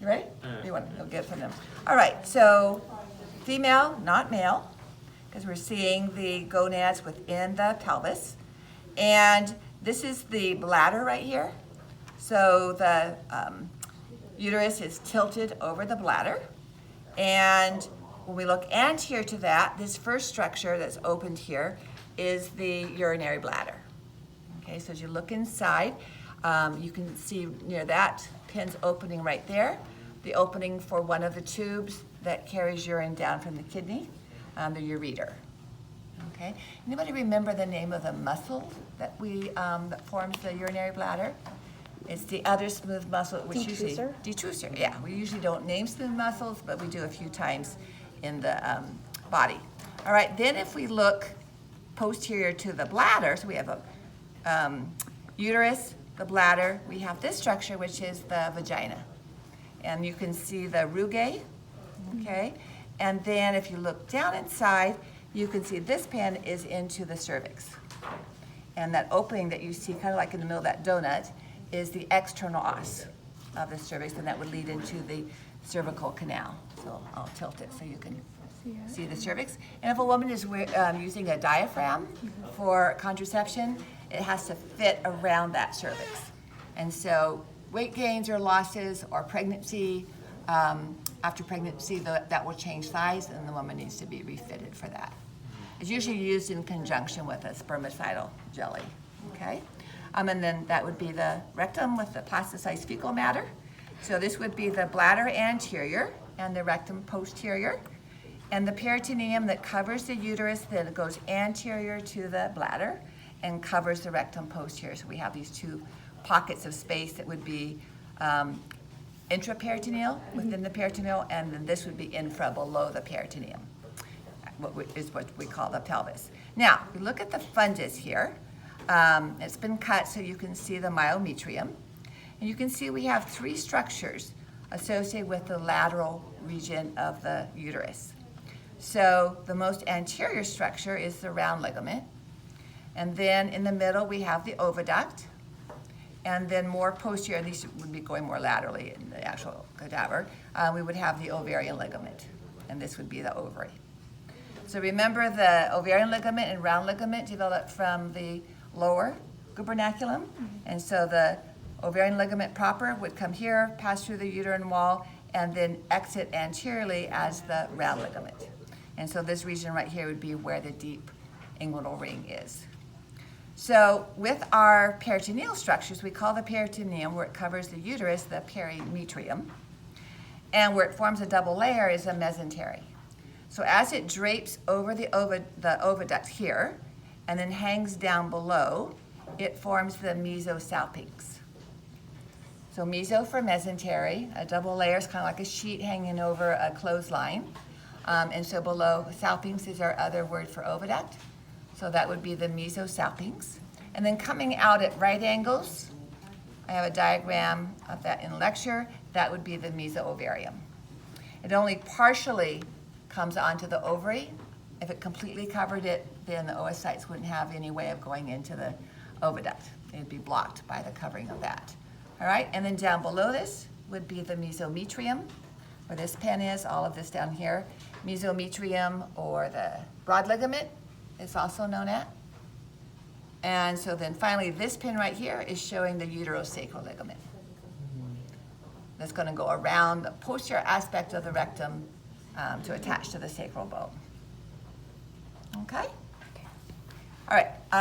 You ready? You want to get from them. All right, so female, not male, because we're seeing the gonads within the pelvis. And this is the bladder right here. So the uterus is tilted over the bladder. And when we look anterior to that, this first structure that's opened here is the urinary bladder. Okay, so as you look inside, you can see near that pin's opening right there, the opening for one of the tubes that carries urine down from the kidney, the ureter. Okay, anybody remember the name of the muscle that that forms the urinary bladder? It's the other smooth muscle, which Detrusor? Detrusor, yeah. We usually don't name smooth muscles, but we do a few times in the body. All right, then if we look posterior to the bladder, so we have a uterus, the bladder, we have this structure, which is the vagina. And you can see the rugae, okay? And then if you look down inside, you can see this pin is into the cervix. And that opening that you see kind of like in the middle of that donut is the external os of the cervix, and that would lead into the cervical canal. So I'll tilt it so you can see the cervix. And if a woman is using a diaphragm for contraception, it has to fit around that cervix. And so weight gains or losses or pregnancy, after pregnancy, that will change size, and the woman needs to be refitted for that. It's usually used in conjunction with a spermicidal jelly, okay? And then that would be the rectum with the plasticized fecal matter. So this would be the bladder anterior and the rectum posterior. And the peritoneum that covers the uterus then goes anterior to the bladder and covers the rectum posterior. So we have these two pockets of space that would be intraperitoneal, within the peritoneal, and then this would be infra, below the peritoneum, what we call the pelvis. Now, if you look at the fundus here, it's been cut so you can see the myometrium. And you can see we have three structures associated with the lateral region of the uterus. So the most anterior structure is the round ligament. And then in the middle, we have the oviduct. And then more posterior, and these would be going more laterally in the actual cadaver, we would have the ovarian ligament. And this would be the ovary. So remember, the ovarian ligament and round ligament developed from the lower gubernaculum. And so the ovarian ligament proper would come here, pass through the uterine wall, and then exit anteriorly as the round ligament. And so this region right here would be where the deep inguinal ring is. So with our peritoneal structures, we call the peritoneum, where it covers the uterus, the perimetrium. And where it forms a double layer is a mesentery. So as it drapes over the oviduct here, and then hangs down below, it forms the mesosalpinx. So meso for mesentery, a double layer is kind of like a sheet hanging over a clothesline. And so below, salpinx is our other word for oviduct. So that would be the mesosalpinx. And then coming out at right angles, I have a diagram of that in lecture, that would be the mesoovarium. It only partially comes onto the ovary. If it completely covered it, then the oocytes wouldn't have any way of going into the oviduct. It'd be blocked by the covering of that. All right, and then down below this would be the mesometrium, where this pin is, all of this down here. Mesometrium, or the broad ligament, is also known as. And so then finally, this pin right here is showing the uterosacral ligament. That's going to go around the posterior aspect of the rectum to attach to the sacral bone. Okay? All right.